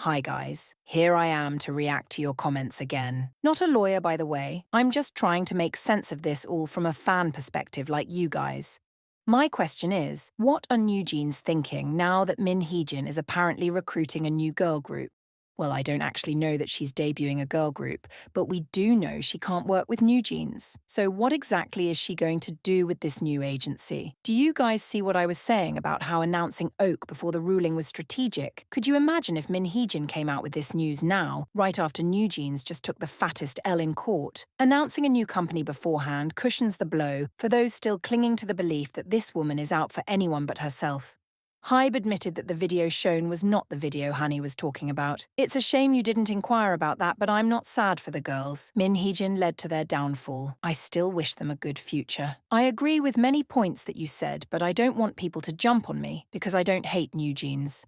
Hi guys, here I am to react to your comments again. Not a lawyer, by the way, I'm just trying to make sense of this all from a fan perspective like you guys. My question is, what are NewJeans thinking now that Min Heejin is apparently recruiting a new girl group? Well, I don't actually know that she's debuting a girl group, but we do know she can't work with NewJeans. So what exactly is she going to do with this new agency? Do you guys see what I was saying about how announcing Oak before the ruling was strategic? Could you imagine if Min Heejin came out with this news now, right after NewJeans just took the fattest L in court? Announcing a new company beforehand cushions the blow for those still clinging to the belief that this woman is out for anyone but herself. HYBE admitted that the video shown was not the video Honey was talking about. It's a shame you didn't inquire about that, but I'm not sad for the girls. Min Heejin led to their downfall. I still wish them a good future. I agree with many points that you said, but I don't want people to jump on me because I don't hate NewJeans.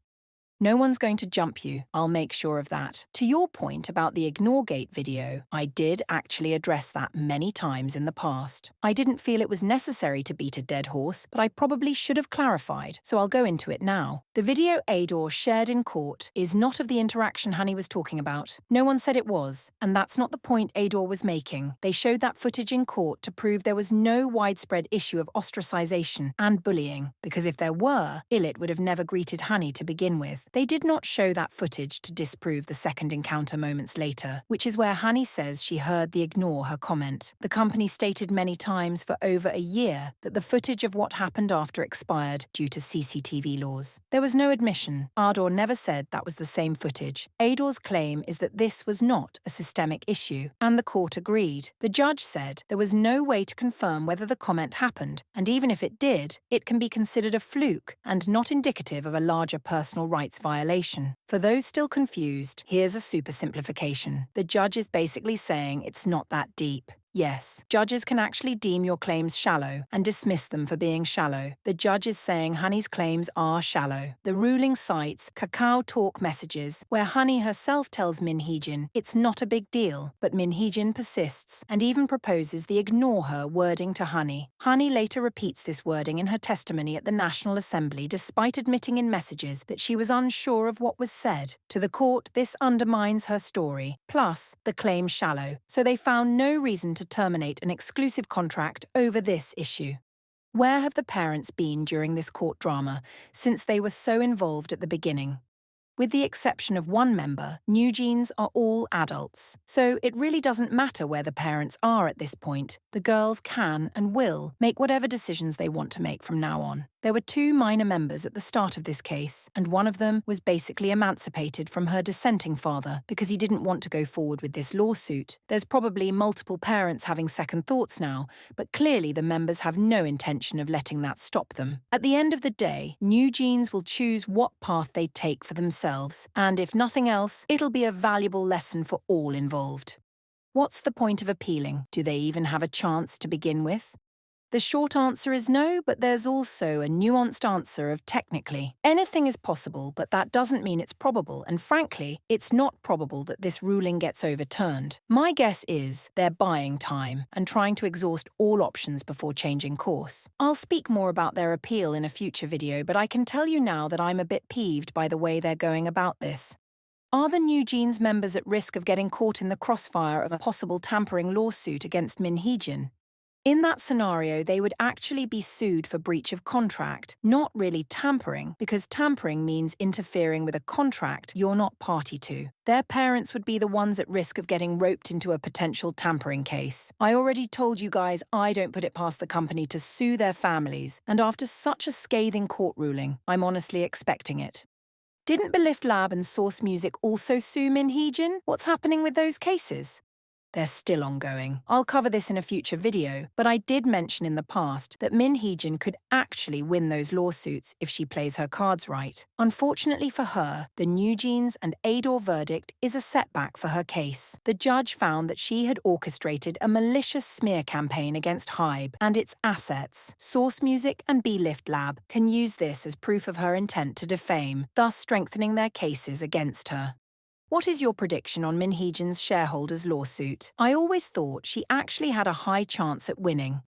No one's going to jump you, I'll make sure of that. To your point about the IgnoreGate video, I did actually address that many times in the past. I didn't feel it was necessary to beat a dead horse, but I probably should have clarified, so I'll go into it now. The video ADOR shared in court is not of the interaction Honey was talking about. No one said it was, and that's not the point ADOR was making. They showed that footage in court to prove there was no widespread issue of ostracization and bullying, because if there were, Illit would have never greeted Honey to begin with. They did not show that footage to disprove the second encounter moments later, which is where Honey says she heard the ignore her comment. The company stated many times for over a year that the footage of what happened after expired due to CCTV laws. There was no admission. ADOR never said that was the same footage. ADOR's claim is that this was not a systemic issue, and the court agreed. The judge said there was no way to confirm whether the comment happened, and even if it did, it can be considered a fluke and not indicative of a larger personal rights violation. For those still confused, here's a super simplification. The judge is basically saying it's not that deep. Yes, judges can actually deem your claims shallow and dismiss them for being shallow. The judge is saying Honey's claims are shallow. The ruling cites Kakao Talk messages where Honey herself tells Min Heejin it's not a big deal, but Min Heejin persists and even proposes the ignore her wording to Honey. Honey later repeats this wording in her testimony at the National Assembly despite admitting in messages that she was unsure of what was said. To the court, this undermines her story, plus the claim shallow, so they found no reason to terminate an exclusive contract over this issue. Where have the parents been during this court drama, since they were so involved at the beginning? With the exception of one member, NewJeans are all adults, so it really doesn't matter where the parents are at this point. The girls can and will make whatever decisions they want to make from now on. There were two minor members at the start of this case, and one of them was basically emancipated from her dissenting father because he didn't want to go forward with this lawsuit. There's probably multiple parents having second thoughts now, but clearly the members have no intention of letting that stop them. At the end of the day, NewJeans will choose what path they take for themselves, and if nothing else, it'll be a valuable lesson for all involved. What's the point of appealing? Do they even have a chance to begin with? The short answer is no, but there's also a nuanced answer of technically. Anything is possible, but that doesn't mean it's probable, and frankly, it's not probable that this ruling gets overturned. My guess is they're buying time and trying to exhaust all options before changing course. I'll speak more about their appeal in a future video, but I can tell you now that I'm a bit peeved by the way they're going about this. Are the NewJeans members at risk of getting caught in the crossfire of a possible tampering lawsuit against Min Heejin? In that scenario, they would actually be sued for breach of contract, not really tampering, because tampering means interfering with a contract you're not party to. Their parents would be the ones at risk of getting roped into a potential tampering case. I already told you guys I don't put it past the company to sue their families, and after such a scathing court ruling, I'm honestly expecting it. Didn't BeLift Lab and Source Music also sue Min Heejin? What's happening with those cases? They're still ongoing. I'll cover this in a future video, but I did mention in the past that Min Heejin could actually win those lawsuits if she plays her cards right. Unfortunately for her, the NewJeans and ADOR verdict is a setback for her case. The judge found that she had orchestrated a malicious smear campaign against HYBE and its assets. Source Music and BeLift Lab can use this as proof of her intent to defame, thus strengthening their cases against her. What is your prediction on Min Heejin's shareholders' lawsuit? I always thought she actually had a high chance at winning.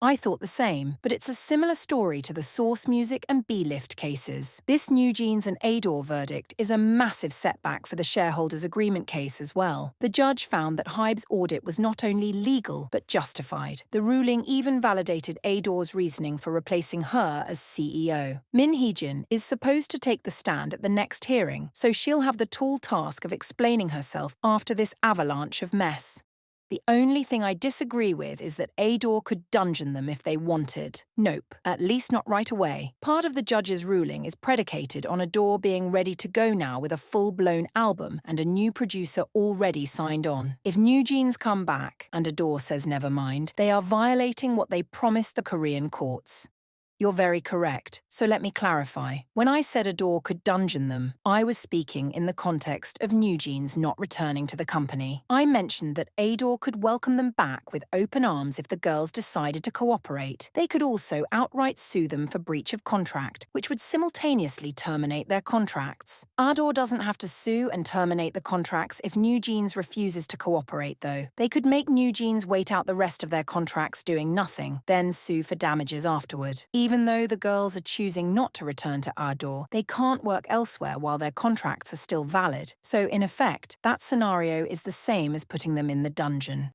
I thought the same, but it's a similar story to the Source Music and BeLift cases. This NewJeans and ADOR verdict is a massive setback for the shareholders' agreement case as well. The judge found that HYBE's audit was not only legal, but justified. The ruling even validated ADOR's reasoning for replacing her as CEO. Min Heejin is supposed to take the stand at the next hearing, so she'll have the tall task of explaining herself after this avalanche of mess. The only thing I disagree with is that ADOR could dungeon them if they wanted. Nope, at least not right away. Part of the judge's ruling is predicated on ADOR being ready to go now with a full-blown album and a new producer already signed on. If NewJeans come back and ADOR says never mind, they are violating what they promised the Korean courts. You're very correct, so let me clarify. When I said ADOR could dungeon them, I was speaking in the context of NewJeans not returning to the company. I mentioned that ADOR could welcome them back with open arms if the girls decided to cooperate. They could also outright sue them for breach of contract, which would simultaneously terminate their contracts. ADOR doesn't have to sue and terminate the contracts if NewJeans refuses to cooperate, though. They could make NewJeans wait out the rest of their contracts doing nothing, then sue for damages afterward. Even though the girls are choosing not to return to ADOR, they can't work elsewhere while their contracts are still valid. So, in effect, that scenario is the same as putting them in the dungeon.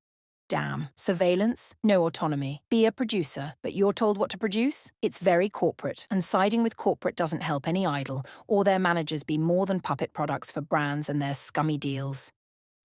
Damn. Surveillance, no autonomy. Be a producer, but you're told what to produce? It's very corporate, and siding with corporate doesn't help any idol, or their managers be more than puppet products for brands and their scummy deals.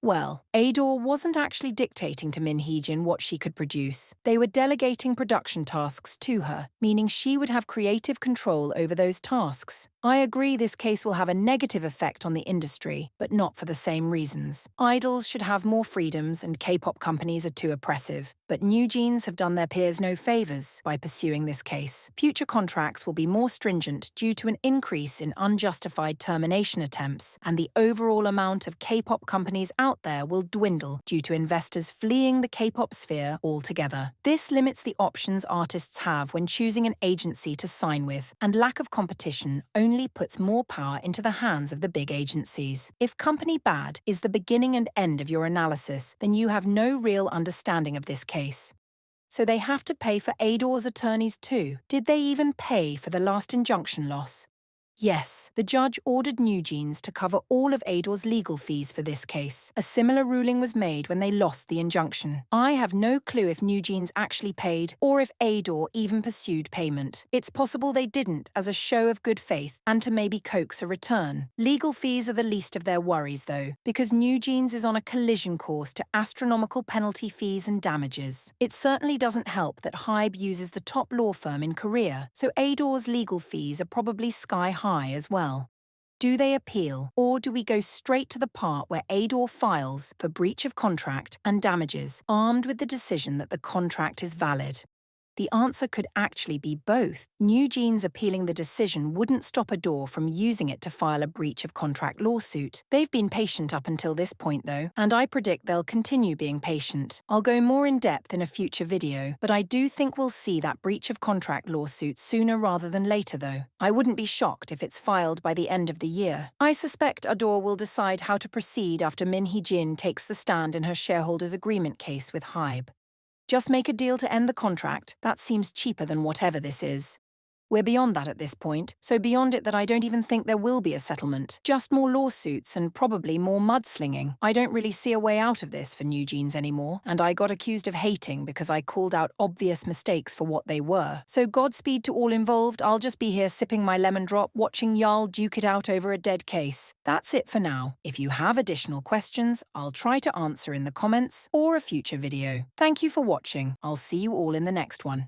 Well, ADOR wasn't actually dictating to Min Heejin what she could produce. They were delegating production tasks to her, meaning she would have creative control over those tasks. I agree this case will have a negative effect on the industry, but not for the same reasons. Idols should have more freedoms and K-pop companies are too oppressive. But NewJeans have done their peers no favors by pursuing this case. Future contracts will be more stringent due to an increase in unjustified termination attempts, and the overall amount of K-pop companies out there will dwindle due to investors fleeing the K-pop sphere altogether. This limits the options artists have when choosing an agency to sign with, and lack of competition only puts more power into the hands of the big agencies. If company bad is the beginning and end of your analysis, then you have no real understanding of this case. So they have to pay for ADOR's attorneys too. Did they even pay for the last injunction loss? Yes, the judge ordered NewJeans to cover all of ADOR's legal fees for this case. A similar ruling was made when they lost the injunction. I have no clue if NewJeans actually paid, or if ADOR even pursued payment. It's possible they didn't as a show of good faith and to maybe coax a return. Legal fees are the least of their worries, though, because NewJeans is on a collision course to astronomical penalty fees and damages. It certainly doesn't help that HYBE uses the top law firm in Korea, so ADOR's legal fees are probably sky high as well. Do they appeal, or do we go straight to the part where ADOR files for breach of contract and damages, armed with the decision that the contract is valid? The answer could actually be both. NewJeans appealing the decision wouldn't stop ADOR from using it to file a breach of contract lawsuit. They've been patient up until this point, though, and I predict they'll continue being patient. I'll go more in depth in a future video, but I do think we'll see that breach of contract lawsuit sooner rather than later, though. I wouldn't be shocked if it's filed by the end of the year. I suspect ADOR will decide how to proceed after Min Heejin takes the stand in her shareholders' agreement case with HYBE. Just make a deal to end the contract. That seems cheaper than whatever this is. We're beyond that at this point, so beyond it that I don't even think there will be a settlement. Just more lawsuits and probably more mudslinging. I don't really see a way out of this for NewJeans anymore, and I got accused of hating because I called out obvious mistakes for what they were. So Godspeed to all involved. I'll just be here sipping my lemon drop, watching y'all duke it out over a dead case. That's it for now. If you have additional questions, I'll try to answer in the comments or a future video. Thank you for watching. I'll see you all in the next one.